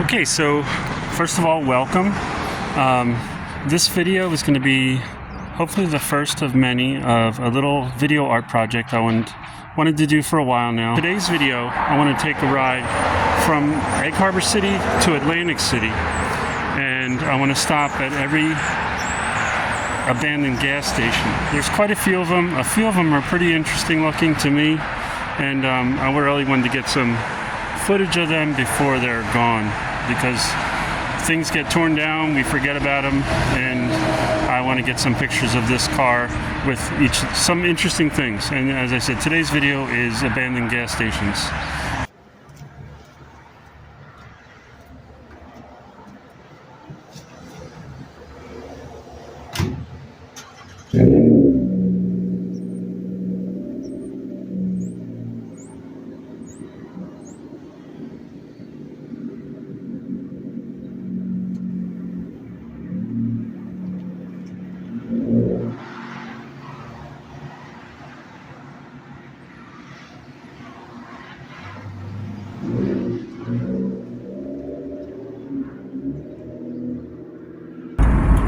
Okay, so first of all, welcome. This video is going to be hopefully the first of many of a little video art project I wanted to do for a while now. Today's video, I want to take a ride from Egg Harbor City to Atlantic City, and I want to stop at every abandoned gas station. There's quite a few of them. A few of them are pretty interesting looking to me, and I really wanted to get some footage of them before they're gone, because things get torn down, we forget about them, and I want to get some pictures of this car with some interesting things. And as I said, today's video is abandoned gas stations.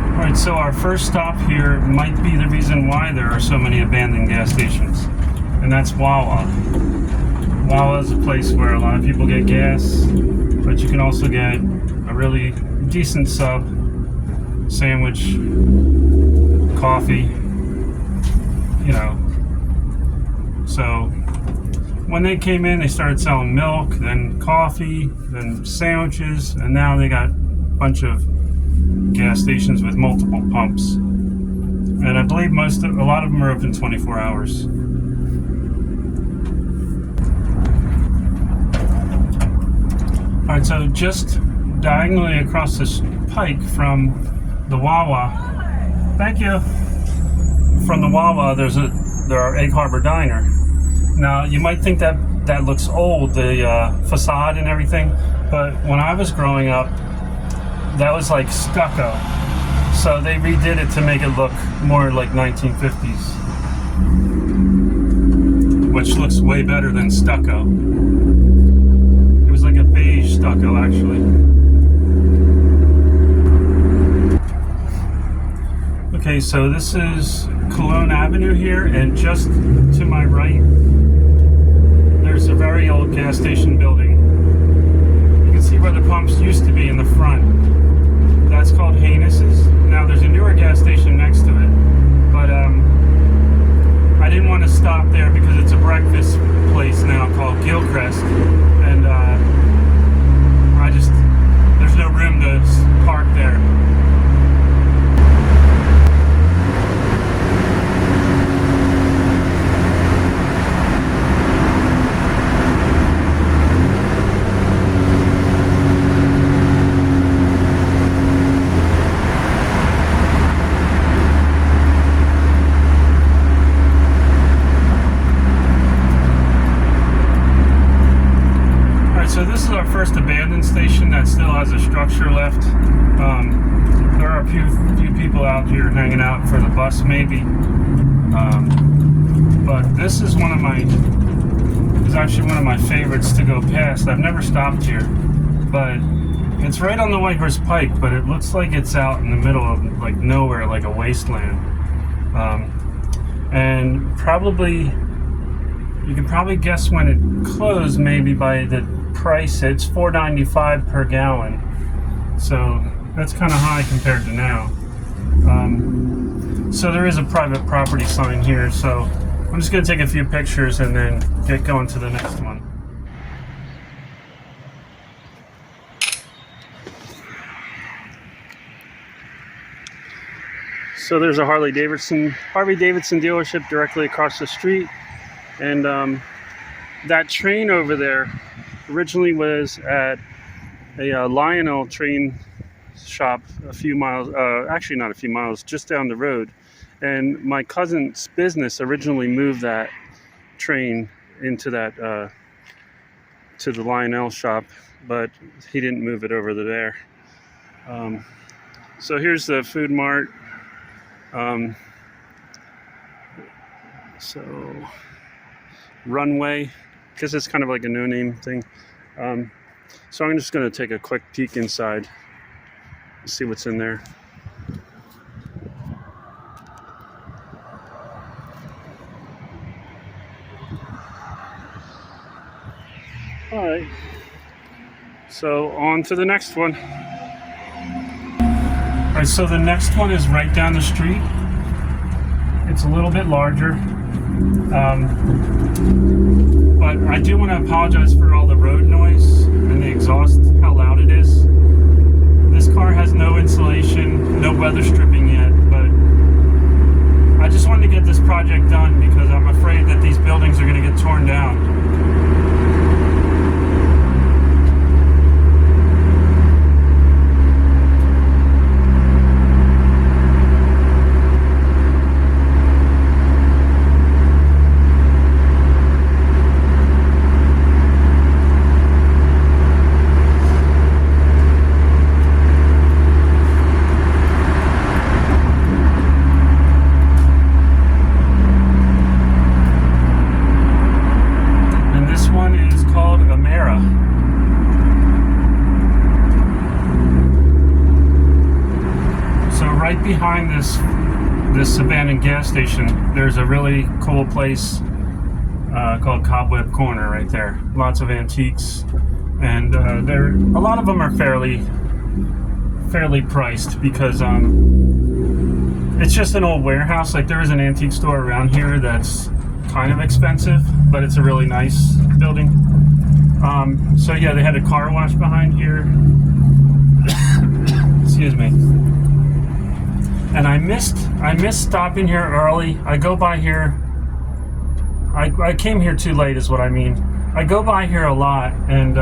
Alright, so our first stop here might be the reason why there are so many abandoned gas stations, and that's Wawa. Wawa is a place where a lot of people get gas, but you can also get a really decent sub, sandwich, coffee, you know. So when they came in, they started selling milk, then coffee, then sandwiches, and now they got a bunch of gas stations with multiple pumps. And I believe a lot of them are open 24 hours. Alright, so just diagonally across this pike from the Wawa, thank you, from the Wawa, there are Egg Harbor Diner. Now, you might think that looks old, the facade and everything, but when I was growing up, that was like stucco. So they redid it to make it look more like 1950s, which looks way better than stucco. It was like a beige stucco, actually. Okay, so this is Cologne Avenue here, and just to my right, there's a very old gas station building. You can see where the pumps used to be in the front. That's called Haynes's. Now there's a newer gas station next to it, but I didn't want to stop there because it's a breakfast place now called Gilchrist, and there's no room to park there. So this is our first abandoned station that still has a structure left. There are a few people out here hanging out for the bus, maybe. But this is actually one of my favorites to go past. I've never stopped here, but it's right on the White Horse Pike, but it looks like it's out in the middle of like nowhere, like a wasteland. And probably, you can probably guess when it closed, maybe by the price. It's $4.95 per gallon, so that's kind of high compared to now. So there is a private property sign here, so I'm just going to take a few pictures and then get going to the next one. So there's a Harley Davidson dealership directly across the street, and that train over there originally was at a Lionel train shop a few miles, actually not a few miles, just down the road. And my cousin's business originally moved that train into that, to the Lionel shop, but he didn't move it over to there. So here's the food mart. So runway, because it's kind of like a no-name thing. So I'm just going to take a quick peek inside, see what's in there. All right, so on to the next one. All right, so the next one is right down the street. It's a little bit larger, but I do want to apologize for all the road noise and the exhaust, how loud it is. This car has no insulation, no weather stripping yet, but I just wanted to get this project done because I'm afraid that these buildings are going to get torn down. Right behind this abandoned gas station, there's a really cool place called Cobweb Corner right there. Lots of antiques, and a lot of them are fairly priced because it's just an old warehouse. Like, there is an antique store around here that's kind of expensive, but it's a really nice building. So yeah, they had a car wash behind here. Excuse me. And I missed stopping here early. I go by here. I came here too late is what I mean. I go by here a lot, and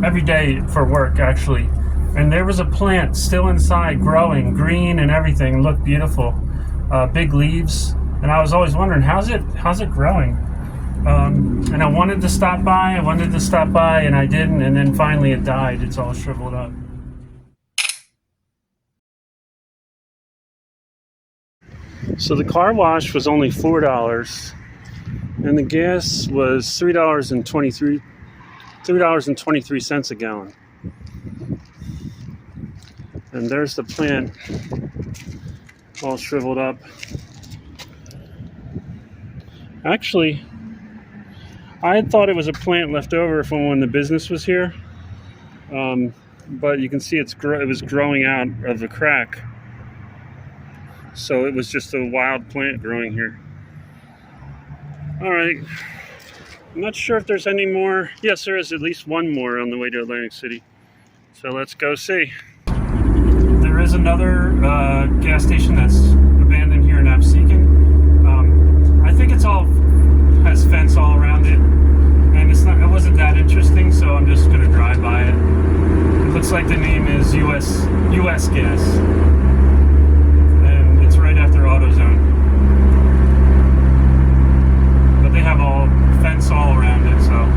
every day for work actually. And there was a plant still inside, growing, green and everything, looked beautiful, big leaves. And I was always wondering, how's it growing? And I wanted to stop by, and I didn't. And then finally it died. It's all shriveled up. So the car wash was only $4, and the gas was $3.23 a gallon. And there's the plant, all shriveled up. Actually, I had thought it was a plant left over from when the business was here, but you can see it was growing out of the crack. So it was just a wild plant growing here. All right. I'm not sure if there's any more. Yes, there is at least one more on the way to Atlantic City. So let's go see. There is another gas station that's abandoned here in Absecon. I think it's all has fence all around it, and it wasn't that interesting, so I'm just gonna drive by it. It looks like the name is US Gas. Right after AutoZone, but they have all fence all around it, so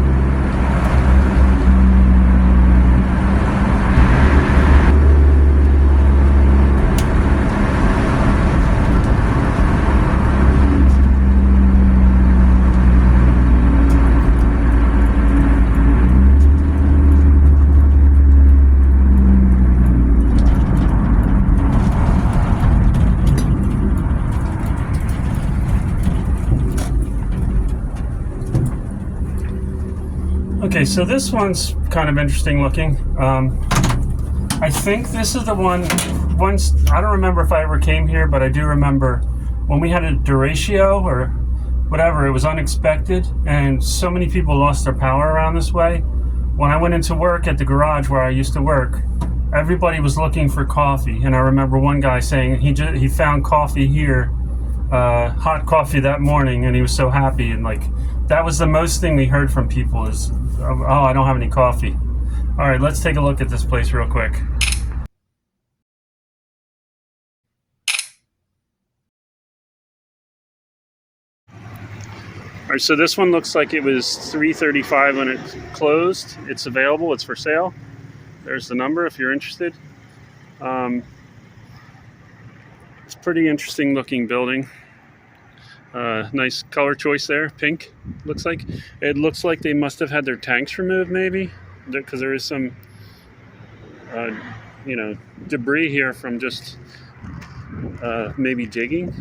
okay, so this one's kind of interesting looking. I think this is the one, once, I don't remember if I ever came here, but I do remember when we had a derecho or whatever, it was unexpected, and so many people lost their power around this way. When I went into work at the garage where I used to work, everybody was looking for coffee, and I remember one guy saying he found coffee here, hot coffee that morning, and he was so happy, and like, that was the most thing we heard from people is, oh, I don't have any coffee. All right, let's take a look at this place real quick. All right, so this one looks like it was $3.35 when it closed. It's available, it's for sale. There's the number if you're interested. It's a pretty interesting looking building. Nice color choice there, pink, looks like. It looks like they must have had their tanks removed maybe. because there is some, you know, debris here from just maybe digging.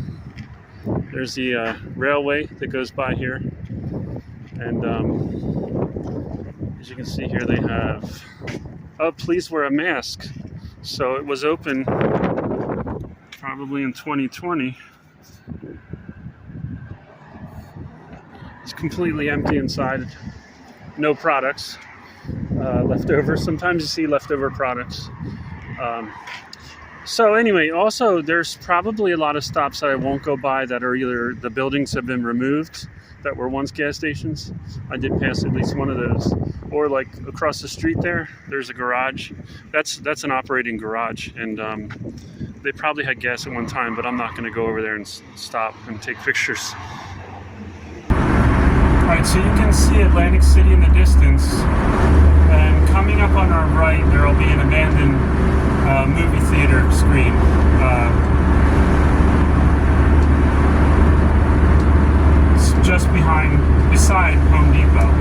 There's the railway that goes by here, and as you can see here, they have, oh, please wear a mask. So it was open probably in 2020. It's completely empty inside. No products left over. Sometimes you see leftover products. So anyway, also there's probably a lot of stops that I won't go by that are either the buildings have been removed that were once gas stations. I did pass at least one of those. Or like across the street there's a garage. That's an operating garage, and they probably had gas at one time, but I'm not going to go over there and stop and take pictures. Alright, so you can see Atlantic City in the distance, and coming up on our right there will be an abandoned movie theater screen. It's just beside Home Depot.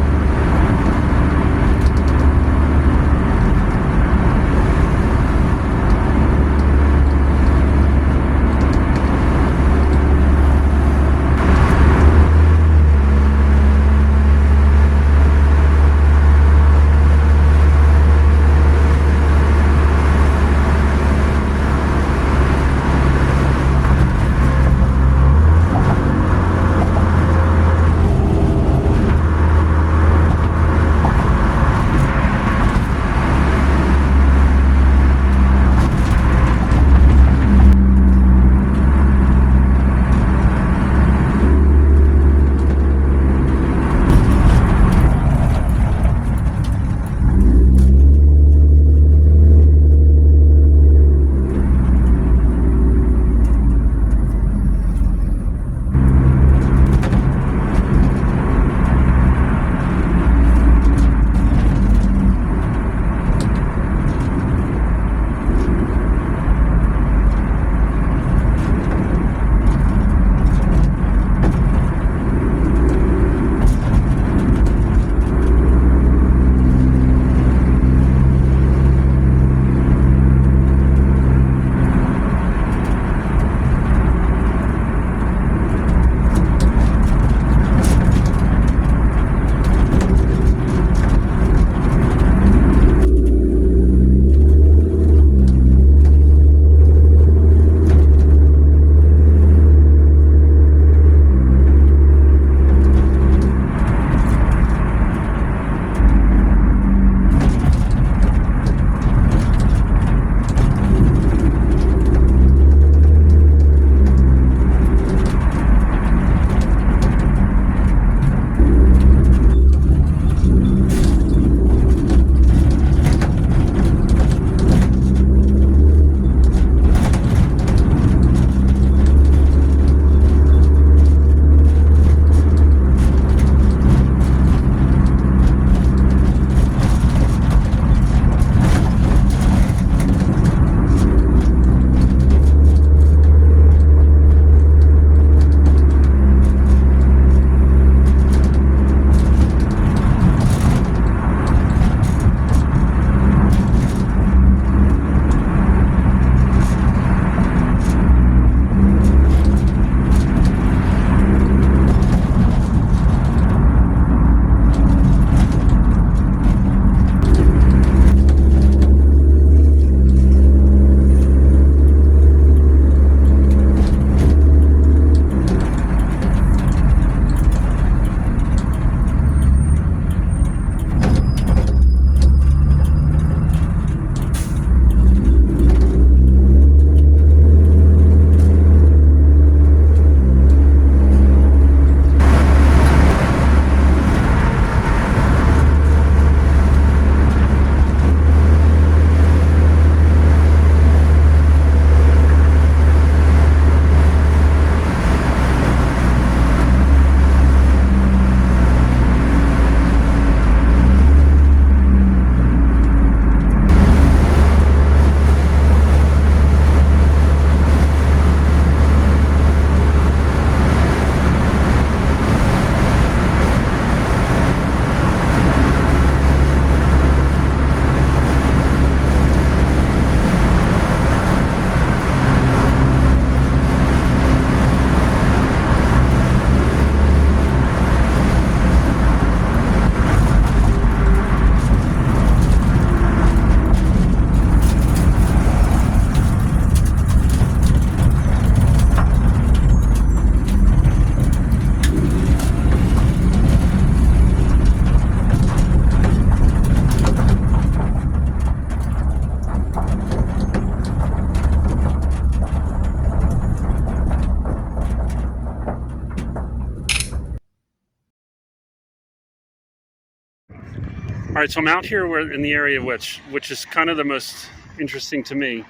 right, so I'm out here in the area which is kind of the most interesting to me.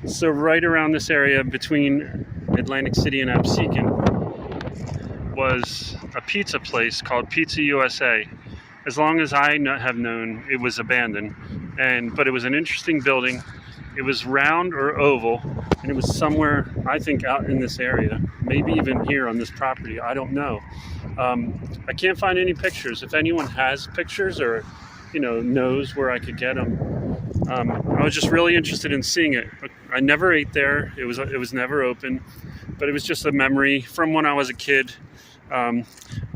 So right around this area between Atlantic City and Absecon was a pizza place called Pizza USA. As long as I have known, it was abandoned, but it was an interesting building. It was round or oval, and it was somewhere, I think, out in this area, maybe even here on this property. I don't know. I can't find any pictures. If anyone has pictures or, knows where I could get them, I was just really interested in seeing it. I never ate there. It was never open, but it was just a memory from when I was a kid,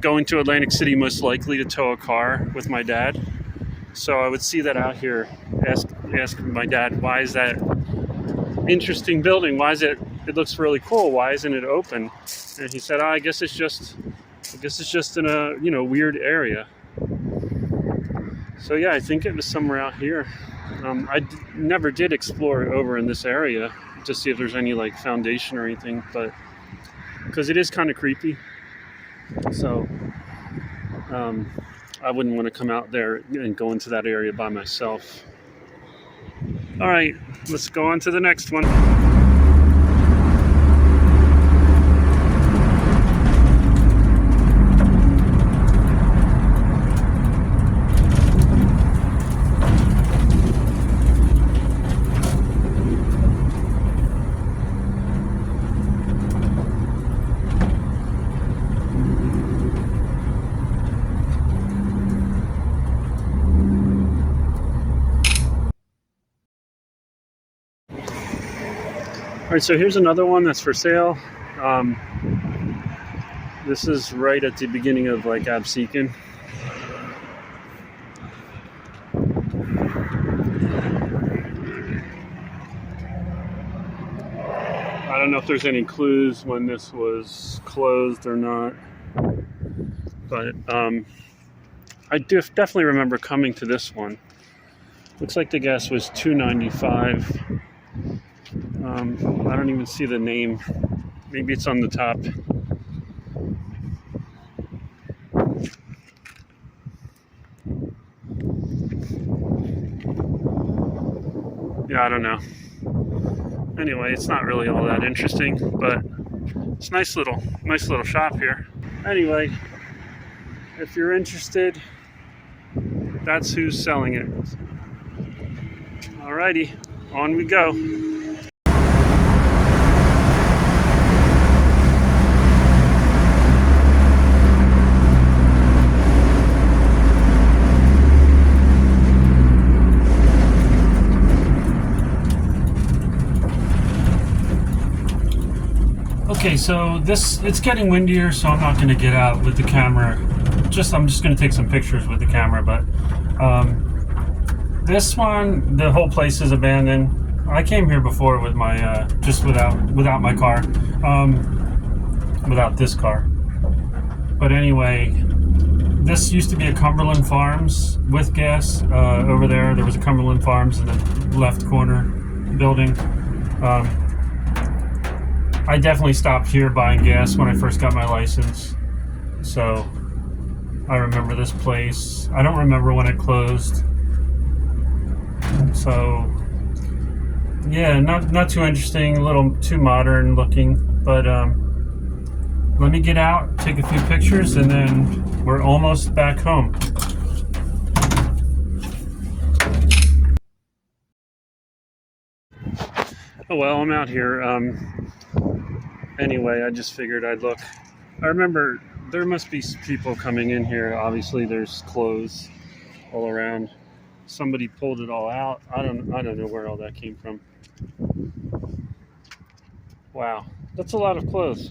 going to Atlantic City, most likely to tow a car with my dad. So I would see that out here, ask my dad, why is that interesting building? Why is it looks really cool. Why isn't it open? And he said, I guess it's just in a, weird area. So yeah, I think it was somewhere out here. I never did explore over in this area to see if there's any like foundation or anything, but because it is kind of creepy. So I wouldn't want to come out there and go into that area by myself. All right, let's go on to the next one. All right, so here's another one that's for sale. This is right at the beginning of like Absecon. I don't know if there's any clues when this was closed or not, but I definitely remember coming to this one. Looks like the gas was $2.95. I don't even see the name. Maybe it's on the top. Yeah, I don't know. Anyway, it's not really all that interesting, but it's a nice little shop here. Anyway, if you're interested, that's who's selling it. Alrighty, on we go. Okay, so it's getting windier, so I'm not going to get out with the camera. I'm just going to take some pictures with the camera, but this one, the whole place is abandoned. I came here before with my just without my car, without this car. But anyway, this used to be a Cumberland Farms with gas. Over there was a Cumberland Farms in the left corner building. I definitely stopped here buying gas when I first got my license, so I remember this place. I don't remember when it closed, so yeah, not too interesting, a little too modern looking, but let me get out, take a few pictures, and then we're almost back home. Oh well, I'm out here. Anyway, I just figured I'd look. I remember there must be people coming in here. Obviously, there's clothes all around. Somebody pulled it all out. I don't know where all that came from. Wow, that's a lot of clothes.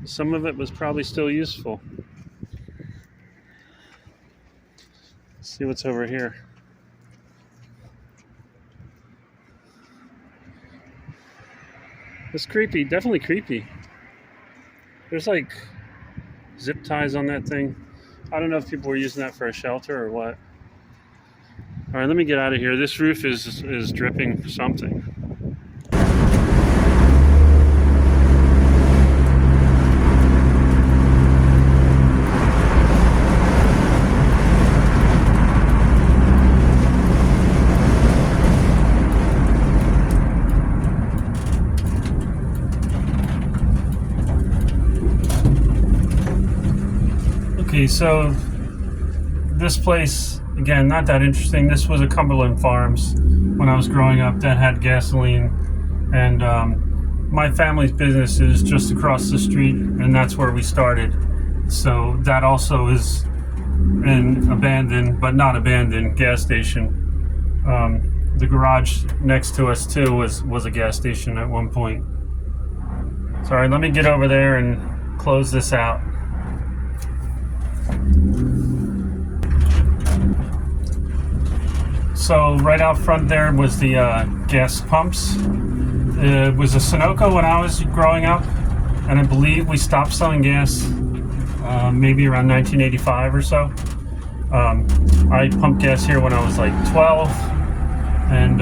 Some of it was probably still useful. Let's see what's over here. It's creepy, definitely creepy. There's like zip ties on that thing. I don't know if people were using that for a shelter or what. All right, let me get out of here. This roof is dripping something. so this place, again, not that interesting. This was a Cumberland Farms when I was growing up that had gasoline, and my family's business is just across the street, and that's where we started. So that also is an abandoned, but not abandoned, gas station. The garage next to us too was a gas station at one point. Sorry, let me get over there and close this out. So right out front there was the gas pumps. It was a Sunoco when I was growing up, and I believe we stopped selling gas maybe around 1985 or so. I pumped gas here when I was like 12, and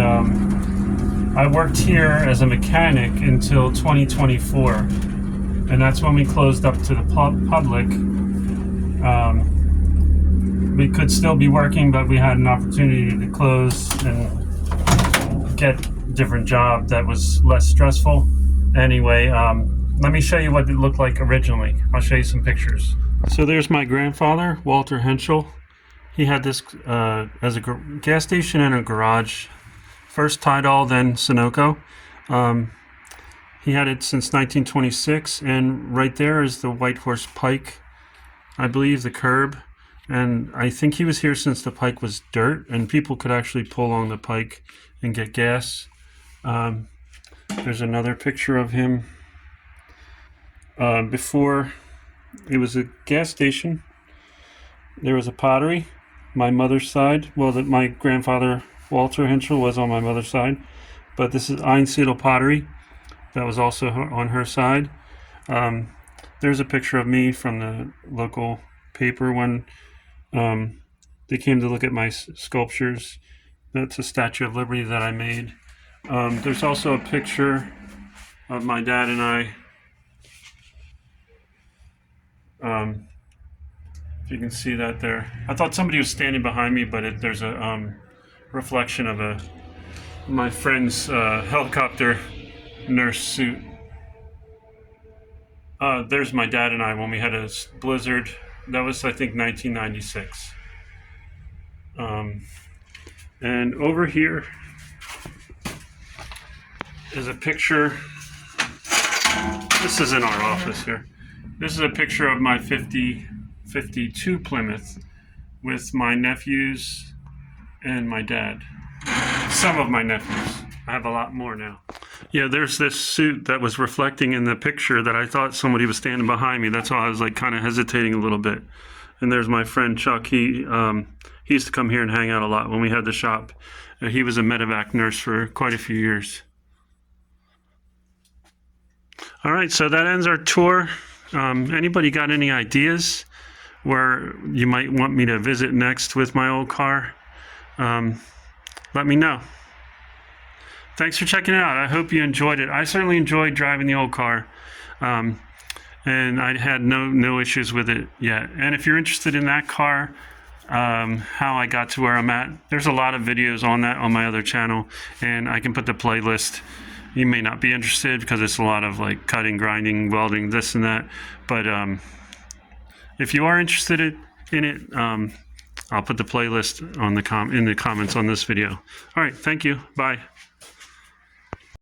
I worked here as a mechanic until 2024, and that's when we closed up to the public. We could still be working, but we had an opportunity to close and get a different job that was less stressful. Anyway, let me show you what it looked like originally. I'll show you some pictures. So there's my grandfather, Walter Henschel. He had this as a gas station and a garage. First Tidal, then Sunoco. He had it since 1926, and right there is the White Horse Pike, I believe, the curb. And I think he was here since the pike was dirt, and people could actually pull along the pike and get gas. There's another picture of him. Before it was a gas station, there was a pottery. My mother's side, well, my grandfather, Walter Henschel, was on my mother's side. But this is Einsiedel pottery. That was also on her side. There's a picture of me from the local paper when they came to look at my sculptures. That's a Statue of Liberty that I made. There's also a picture of my dad and I. If you can see that there. I thought somebody was standing behind me, but there's a reflection of my friend's helicopter nurse suit. There's my dad and I when we had a blizzard. That was, I think, 1996. And over here is a picture. This is in our office here. This is a picture of my 52 Plymouth with my nephews and my dad. Some of my nephews. I have a lot more now. Yeah, there's this suit that was reflecting in the picture that I thought somebody was standing behind me. That's why I was like kind of hesitating a little bit. And there's my friend Chuck. He used to come here and hang out a lot when we had the shop. He was a medevac nurse for quite a few years. All right, so that ends our tour. Anybody got any ideas where you might want me to visit next with my old car? Let me know. Thanks for checking it out. I hope you enjoyed it. I certainly enjoyed driving the old car, and I had no issues with it yet. And if you're interested in that car, how I got to where I'm at, there's a lot of videos on that on my other channel, and I can put the playlist. You may not be interested because it's a lot of like cutting, grinding, welding, this and that. But if you are interested in it, I'll put the playlist on in the comments on this video. All right, thank you. Bye.